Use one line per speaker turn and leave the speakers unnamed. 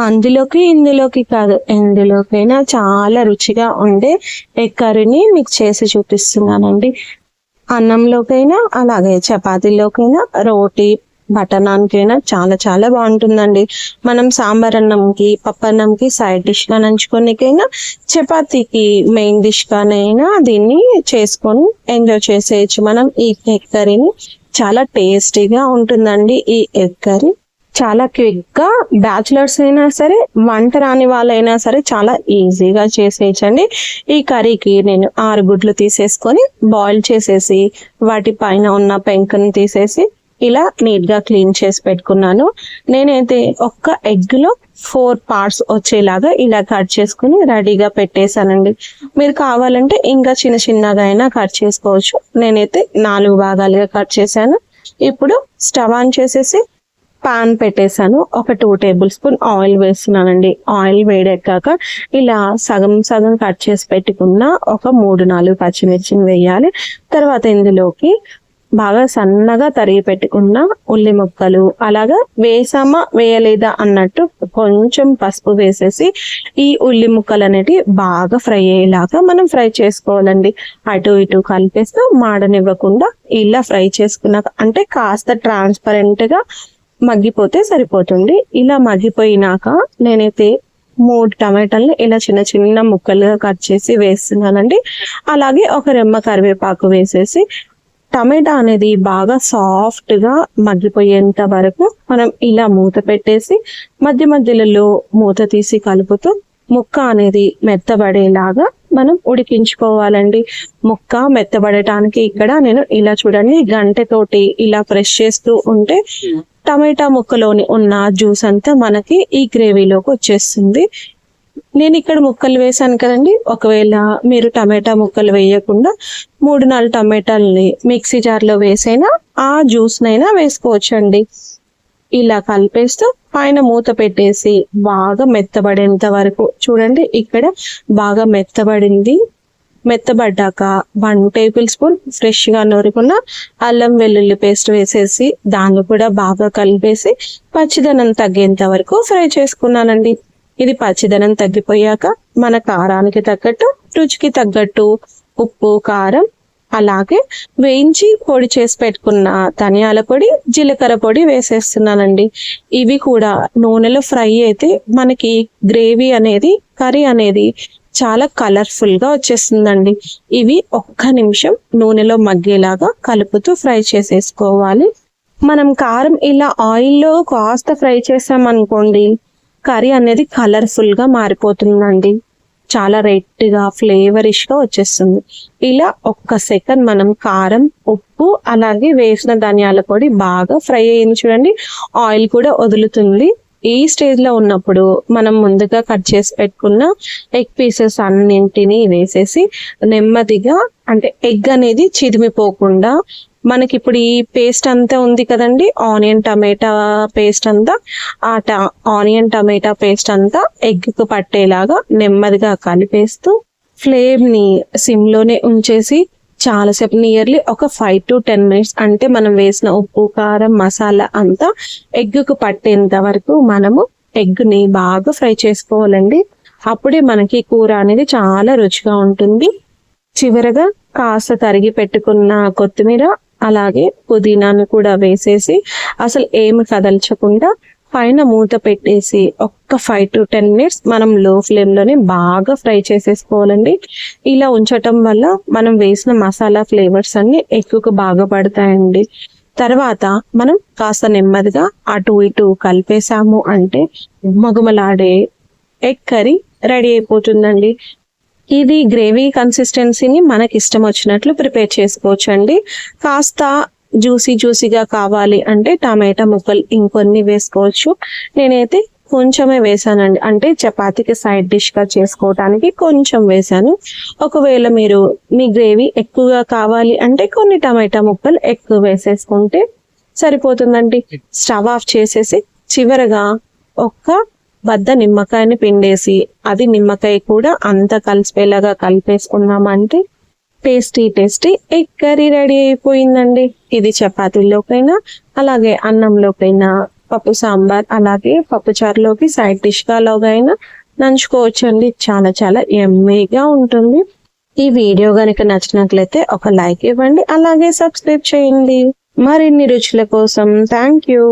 అందులోకి ఇందులోకి కాదు, ఎందులోకైనా చాలా రుచిగా ఉండే ఎగ్ కర్రీని మీకు చేసి చూపిస్తున్నానండి. అన్నంలోకైనా, అలాగే చపాతీలోకైనా, రోటీ బటర్ నాన్కైనా చాలా చాలా బాగుంటుందండి. మనం సాంబార్ అన్నంకి, పప్పన్నంకి సైడ్ డిష్గా నంచుకోనికైనా, చపాతీకి మెయిన్ డిష్గానైనా దీన్ని చేసుకొని ఎంజాయ్ చేసేయచ్చు మనం. ఈ ఎగ్ కర్రీని చాలా టేస్టీగా ఉంటుందండి. ఈ ఎగ్ కర్రీ చాలా క్విక్గా బ్యాచులర్స్ అయినా సరే, వంట రాని వాళ్ళైనా సరే చాలా ఈజీగా చేసేయచ్చండి. ఈ కర్రీకి నేను 6 గుడ్లు తీసేసుకొని బాయిల్ చేసేసి వాటి పైన ఉన్న పెంకని తీసేసి ఇలా నీట్గా క్లీన్ చేసి పెట్టుకున్నాను. నేనైతే ఒక్క ఎగ్లో 4 పార్ట్స్ వచ్చేలాగా ఇలా కట్ చేసుకుని రెడీగా పెట్టేశానండి. మీరు కావాలంటే ఇంకా చిన్న చిన్నగా అయినా కట్ చేసుకోవచ్చు. నేనైతే 4 భాగాలుగా కట్ చేశాను. ఇప్పుడు స్టవ్ ఆన్ చేసేసి పాన్ పెట్టేశాను. ఒక 2 టేబుల్ స్పూన్ ఆయిల్ వేస్తున్నానండి. ఆయిల్ వేడెక్కాక ఇలా సగం సగం కట్ చేసి పెట్టుకున్న ఒక 3-4 పచ్చిమిర్చిని వేయాలి. తర్వాత ఇందులోకి బాగా సన్నగా తరిగి పెట్టుకున్న ఉల్లి ముక్కలు, అలాగా వేసామా వేయలేదా అన్నట్టు కొంచెం పసుపు వేసేసి ఈ ఉల్లి ముక్కలు అనేటివి బాగా ఫ్రై అయ్యేలాగా మనం ఫ్రై చేసుకోవాలండి. అటు ఇటు కలిపేస్తూ మాడనివ్వకుండా ఇలా ఫ్రై చేసుకున్నాక, అంటే కాస్త ట్రాన్స్పరెంట్గా మగ్గిపోతే సరిపోతుంది. ఇలా మగ్గిపోయినాక నేనైతే 3 టమాటాలను ఇలా చిన్న చిన్న ముక్కలుగా కట్ చేసి వేస్తున్నానండి. అలాగే ఒక రెమ్మ కరివేపాకు వేసేసి టమాటా అనేది బాగా సాఫ్ట్గా మగ్గిపోయేంత వరకు మనం ఇలా మూత పెట్టేసి మధ్య మధ్యలో మూత తీసి కలుపుతూ ముక్క అనేది మెత్తబడేలాగా మనం ఉడికించుకోవాలండి. ముక్క మెత్తబడటానికి ఇక్కడ నేను ఇలా చూడండి, గంటెతోటి ఇలా ప్రెస్ చేస్తూ ఉంటే టమాటా ముక్కలోని ఉన్న జ్యూస్ అంతా మనకి ఈ గ్రేవీలోకి వచ్చేస్తుంది. నేను ఇక్కడ ముక్కలు వేసాను కదండి, ఒకవేళ మీరు టమాటా ముక్కలు వేయకుండా 3-4 టమాటాలని మిక్సీ జార్లో వేసైనా ఆ జ్యూస్నైనా వేసుకోవచ్చండి. ఇలా కలిపేస్తూ పైన మూత పెట్టేసి బాగా మెత్తబడేంత వరకు చూడండి. ఇక్కడ బాగా మెత్తబడింది. మెత్తబడ్డాక 1 టేబుల్ స్పూన్ ఫ్రెష్గా నూరుకున్న అల్లం వెల్లుల్లి పేస్ట్ వేసేసి దాన్ని కూడా బాగా కలిపేసి పచ్చిదనం తగ్గేంత వరకు ఫ్రై చేసుకున్నానండి. ఇది పచ్చిదనం తగ్గిపోయాక మన కారానికి తగ్గట్టు, రుచికి తగ్గట్టు ఉప్పు, కారం, అలాగే వేయించి పొడి చేసి పెట్టుకున్న ధనియాల పొడి, జీలకర్ర పొడి వేసేస్తున్నానండి. ఇవి కూడా నూనెలో ఫ్రై అయితే మనకి గ్రేవీ అనేది, కర్రీ అనేది చాలా కలర్ఫుల్ గా వచ్చేస్తుందండి. ఇవి 1 నిమిషం నూనెలో మగ్గేలాగా కలుపుతూ ఫ్రై చేసేసుకోవాలి. మనం కారం ఇలా ఆయిల్లో కాస్త ఫ్రై చేసామనుకోండి, కర్రీ అనేది కలర్ఫుల్ గా మారిపోతుందండి. చాలా రెడ్గా ఫ్లేవరిష్ గా వచ్చేస్తుంది. ఇలా 1 సెకండ్ మనం కారం, ఉప్పు, అలాగే వేసిన ధనియాల పొడి బాగా ఫ్రై అయ్యింది చూడండి. ఆయిల్ కూడా వదులుతుంది. ఈ స్టేజ్ లో ఉన్నప్పుడు మనం ముందుగా కట్ చేసి పెట్టుకున్న ఎగ్ పీసెస్ అన్నింటినీ వేసేసి నెమ్మదిగా, అంటే ఎగ్ అనేది చిదిమిపోకుండా మనకి ఇప్పుడు ఈ పేస్ట్ అంతా ఉంది కదండి, ఆనియన్ టమాటా పేస్ట్ అంతా, ఆనియన్ టమాటా పేస్ట్ అంతా ఎగ్కు పట్టేలాగా నెమ్మదిగా కలిపేస్తూ ఫ్లేమ్ ని సిమ్ లోనే ఉంచేసి చాలాసేపు, నియర్లీ ఒక 5 to 10 minutes, అంటే మనం వేసిన ఉప్పు, కారం, మసాలా అంతా ఎగ్గుకు పట్టేంత వరకు మనము ఎగ్ని బాగా ఫ్రై చేసుకోవాలండి. అప్పుడే మనకి కూర అనేది చాలా రుచిగా ఉంటుంది. చివరగా కాస్త తరిగి పెట్టుకున్న కొత్తిమీర, అలాగే పుదీనాను కూడా వేసేసి అసలు ఏమి కదల్చకుండా పైన మూత పెట్టేసి ఒక్క 5 to 10 minutes మనం లో ఫ్లేమ్ లోనే బాగా ఫ్రై చేసేసుకోవాలండి. ఇలా ఉంచటం వల్ల మనం వేసిన మసాలా ఫ్లేవర్స్ అన్ని ఎక్కువగా బాగా పడతాయండి. తర్వాత మనం కాస్త నెమ్మదిగా అటు ఇటు కలిపేసాము అంటే మగుమలాడే ఎగ్ కర్రీ రెడీ అయిపోతుందండి. ఇది గ్రేవీ కన్సిస్టెన్సీని మనకి ఇష్టం వచ్చినట్లు ప్రిపేర్ చేసుకోవచ్చు అండి. కాస్త జ్యూసీగా కావాలి అంటే టమాటా ముక్కలు ఇంకొన్ని వేసుకోవచ్చు. నేనైతే కొంచెమే వేసానండి, అంటే చపాతీకి సైడ్ డిష్ గా చేసుకోవటానికి కొంచెం వేసాను. ఒకవేళ మీరు మీ గ్రేవీ ఎక్కువగా కావాలి అంటే కొన్ని టమాటా ముక్కలు ఎక్కువ వేసేసుకుంటే సరిపోతుందండి. స్టవ్ ఆఫ్ చేసేసి చివరగా ఒక్క బద్ద నిమ్మకాయని పిండేసి, అది నిమ్మకాయ కూడా అంత కలిసిపోయేలాగా కలిపేసుకున్నామంటే టేస్టీ ఎగ్ కర్రీ రెడీ అయిపోయిందండి. ఇది చపాతీలోకైనా, అలాగే అన్నంలోకైనా, పప్పు సాంబార్ అలాగే పప్పు చారులోకి సైడ్ డిష్ గా అయినా నంచుకోవచ్చు అండి. చాలా చాలా యమ్మీగా ఉంటుంది. ఈ వీడియో కనుక నచ్చినట్లయితే ఒక లైక్ ఇవ్వండి, అలాగే సబ్స్క్రైబ్ చేయండి మరిన్ని రుచుల కోసం. Thank you.